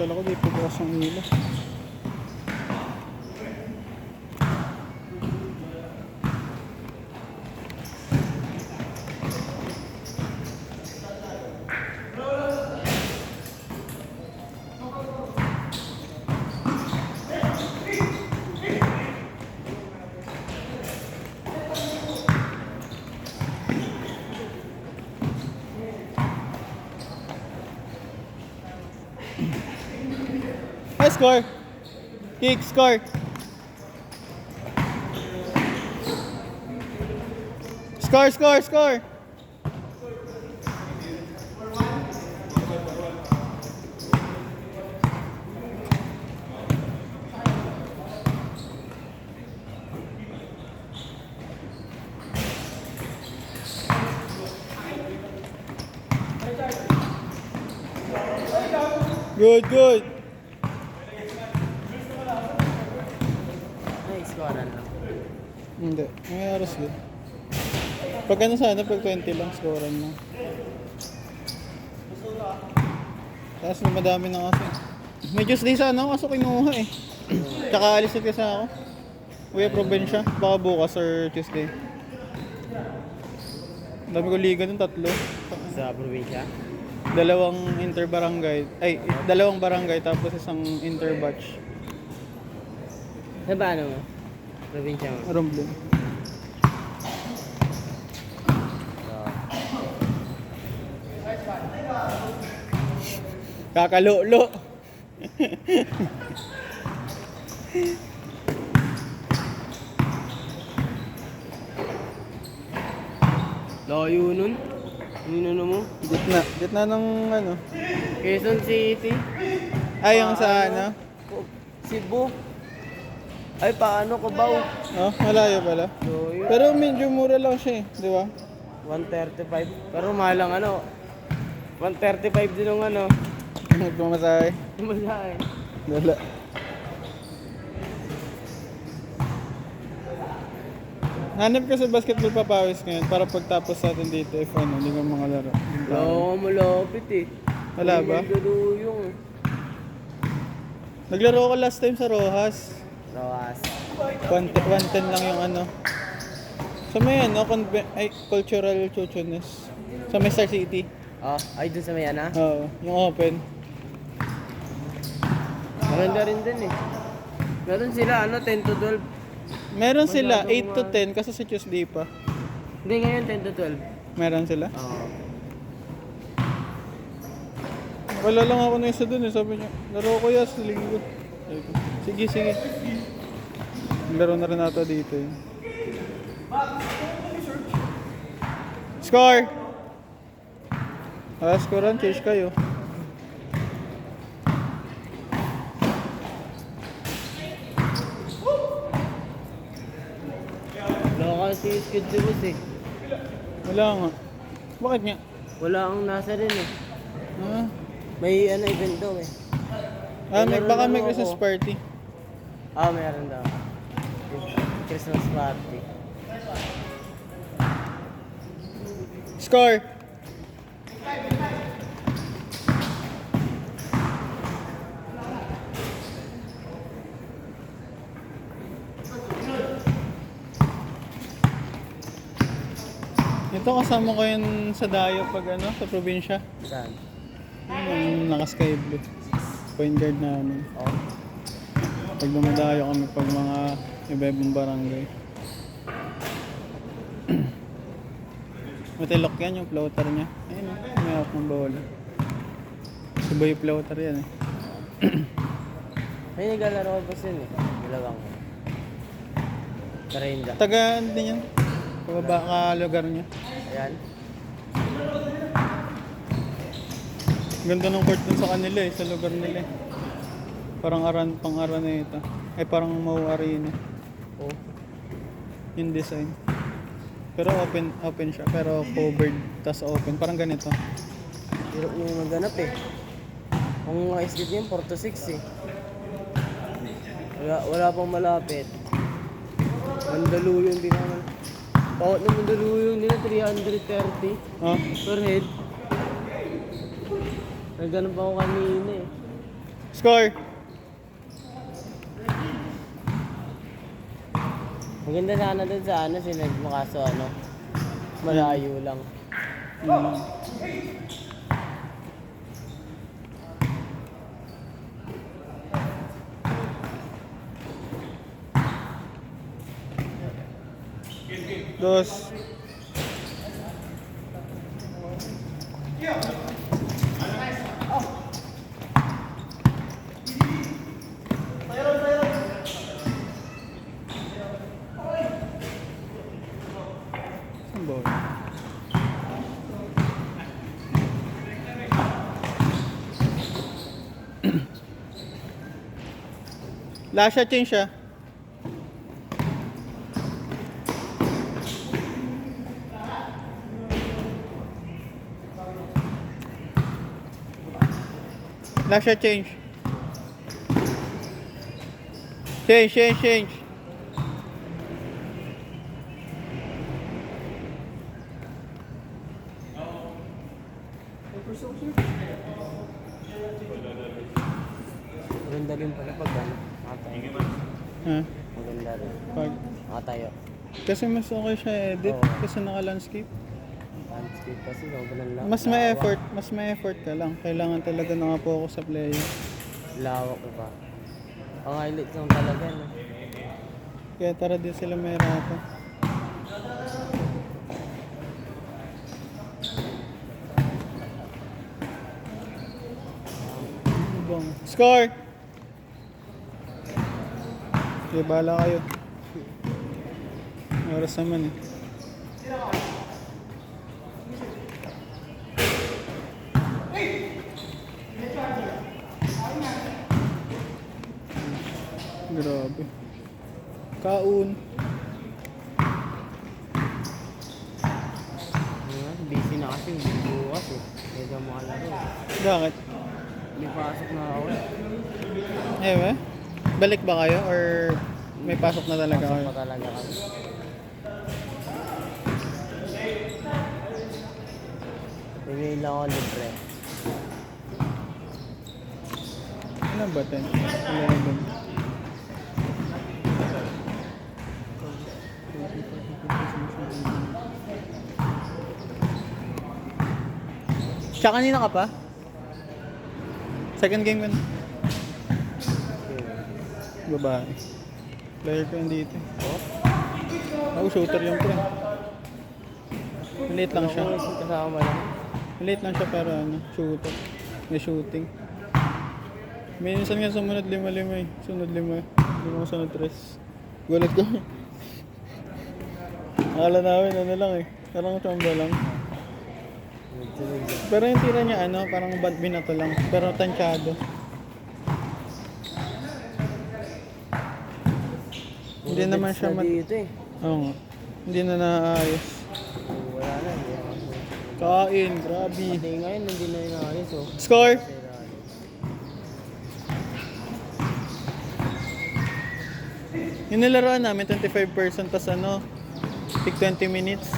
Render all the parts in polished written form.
Kala ko di po bukas ang ilaw. High score! Kick, score! Score, score, score! Good, good! Ay, scorean lang. Hindi, may oras din. Pag ano sana, pag 20 lang, scorean mo. Tapos madami na kasi. May Tuesday sana ako, kaso kinuha eh. Tsaka alis na kasi ako. Uwi, probinsya. Baka bukas or Tuesday. Dami ko liga ng 3. Sa probinsya? Dalawang inter-barangay. Ay, dalawang barangay tapos isang inter-batch. Sa ba ano mo? Probinsya mo? Romblon. Kakalolo. Layo nun. Ano mo? Gitna ng ano. Quezon City. Ay, yung sa ano. Cebu. Ay, paano ko ba? Oh, malayo pala. Layo. Pero medyo mura lang siya eh, di ba? 135. Pero mahal lang ano. 135 din yung ano. Nagpamasahe. Masahe. Dala. Hanap ka sa basketball papawis ngayon para pagtapos natin dito if ano, hindi ka mga laro. Oo, malapit eh. Wala ba? Yung Naglaro ko last time sa Rojas. Rawas. 110 lang yung ano. Sa may ano, cultural chuchunes. Sa may Star City. Oh, ay dun sa may ana? Oo, yung open. Maganda rin dun eh. Meron sila ano, 10 to 12. Meron sila 8 to 10 kasi sa Tuesday pa. Hindi ngayon 10 to 12. Meron sila. Oo. Wala lang ako na isa dun eh. Sabi niya, laro ko yan sa linggo. Sabi ko, sige, sige. Laro na rin nato dito eh. Score! Scorean, change kayo. Wala kasi skid si boss eh. Wala nga. Bakit nga? Wala ang nasa rin eh. Ah, May ano event daw eh. baka may Laro Christmas ako. party. Ah, meron daw. Christmas party. Score! Ito kasama ko yun sa dayo pag ano, sa probinsya. Saan? Yung naka-sky blue. Point guard namin. Oh. Pag dumadayo kami pag mga iba-ibang barangay. Matilok yan yung floater niya. Ayun o, may hawak ng bola. Iba yung floater yan eh. May naglalaro ba yun eh? Dalawang. Karinda. Taga din yan. Pababa ka lugar niya. Ayan. Ganda ng court dun sa kanila eh, sa lugar nila eh. Parang pang Araneta. Ay parang Mau Arena. Oh. Yung design. Pero open siya, pero covered, tas open. Parang ganito. Hirap nyo maghanap eh. Ang mga skid niya 4 to 6 eh. Wala pang malapit. Mandaluyong din naman. Bawat na Mandaluyong nila 330 Ah, per head. Nagganap ako kanina eh. Score! Maganda sana dun sa ano, sinag mo kaso ano, malayo lang. Mm. Dos. Saan ba? Lasha change siya. Lasha change. Change. Maganda rin pala pag ano, nakatayo. Ha? Maganda rin. Pag, Nakatayo. kasi mas okay siya edit Oo. kasi naka-landscape. Landscape kasi sobrang Mas may effort ka lang. Kailangan talaga naka-focus sa player. Lawak ko pa. Ang highlights lang talaga, no? Kaya tara din sila mahirapan. Bang. Score! Okay, bahala kayo. Oras naman eh. Grabe. Kaun. Busy na kasi, bukas eh. Medyo makalaro. Bakit? May pasok na ako. Eh, ba? Balik ba kayo or may pasok na talaga Pasok kayo? pa talaga kami. Pili lang ako libre. Ano ba 10? 11. Siya kanina ka pa? Second game ka na? Babae. Player ko yun dito. Oh? Ako shooter yung pre. Maliit lang siya. Ako kasama lang. Maliit lang siya pero ano, shooter. May shooting. Minsan nga sumunod 5-5 eh. Sunod 5. Hindi mo sunod 3. Gulat ko. Akala namin ano lang eh. Parang chamba lang. Pero yung tira niya ano, parang binato lang. Pero tansyado. Hindi naman siya dito eh. Oo nga. Hindi na naayos. Wala na. Hindi ako. Kain, grabe. Pati ngayon, hindi na inaayos oh. Score! Yung nilaruan namin, 25% tas ano, tig 20 minutes.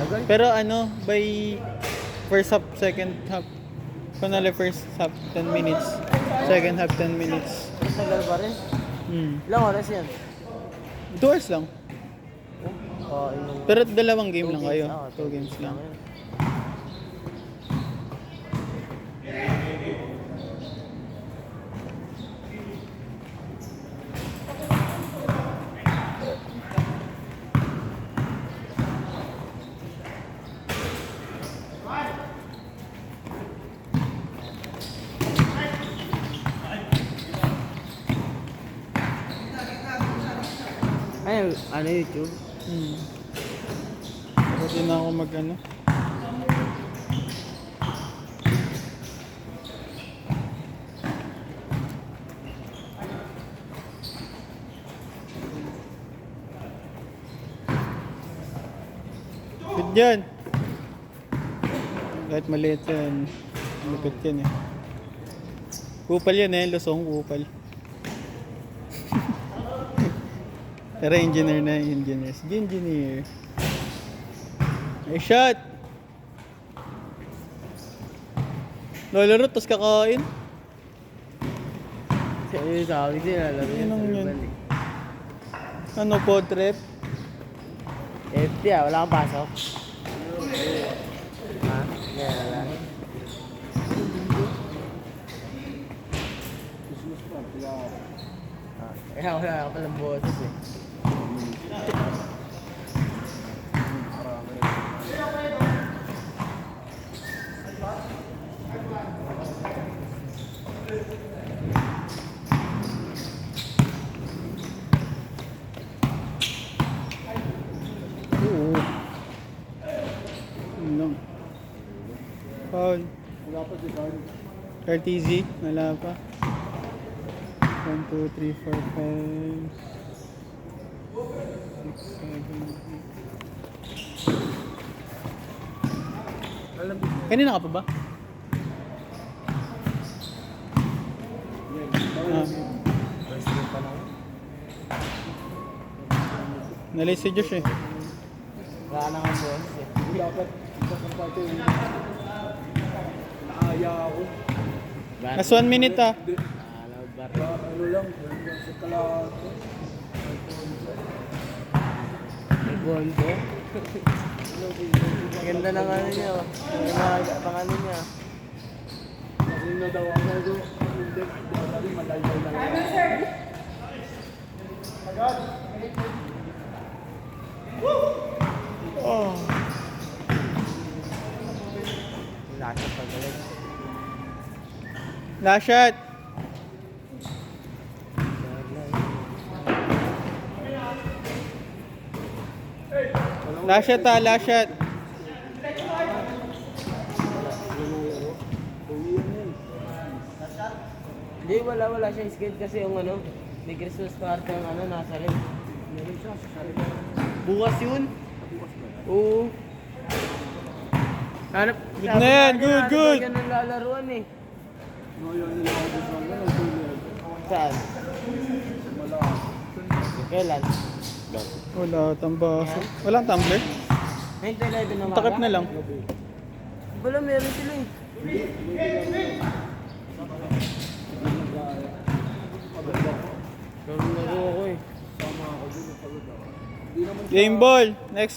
Tagal? Pero ano, by first half, second half, kunwari first half, 10 minutes. Second half, 10 minutes. Tagal pa rin. Ilang oras yan? 2 hours lang. Oo, yung... Pero dalawang game lang kayo. Oo, 2 games lang. yun. Ay, ano YouTube? Pwede na ako mag ano. Good yan. Kahit maliit yan. Lupit yan eh. Kupal yan eh. Lusong kupal. Pero engineer na yung engineer. Sige engineer. Ay shot! Lolaro tapos kakain. Eh, sabi ko alam mo Yun ang sa yun. Urban eh. Ano po, trip? FT wala kang pasok? Ha? Kaya wala. Kaya wala ka palang boses eh. Oo. Yun lang. Paul. Wala pa si Carl. RTZ, wala pa. 1, 2, 3, 4, 5, 6, 7, 8. Kanina ka pa ba? Ah, First year pa lang. nalate si Josh eh. Wala ka nang boses eh. Dapat isa pang parte yung naaya ako. Last 1 minute ah. Bar. Ano lang, sa kalato. May bondo. Maganda ng ano niya. Oh. Yung mga pangano niya. Kasi na daw ako ito. Hindi, sabi madaldal na lang. Oh. Lasa pagalit. Last shot. Last shot ah, last shot. Hindi, wala siya skate kasi yung ano, may Christmas party ang ano, nasa rin. Meron siya sa sarili. Bukas yun? Oo. Hanap, Good na yan, good, good. Yan ang lalaruan eh. Ngayon nila ako sa ano, ang tulad. Saan? Malakas. Kailan? Wala, tambaso. Walang tumbler? 9-11 na Takip na lang. Wala, meron sila eh. Laro ako eh. Sama ako dun, pagod ako. Game ball. Next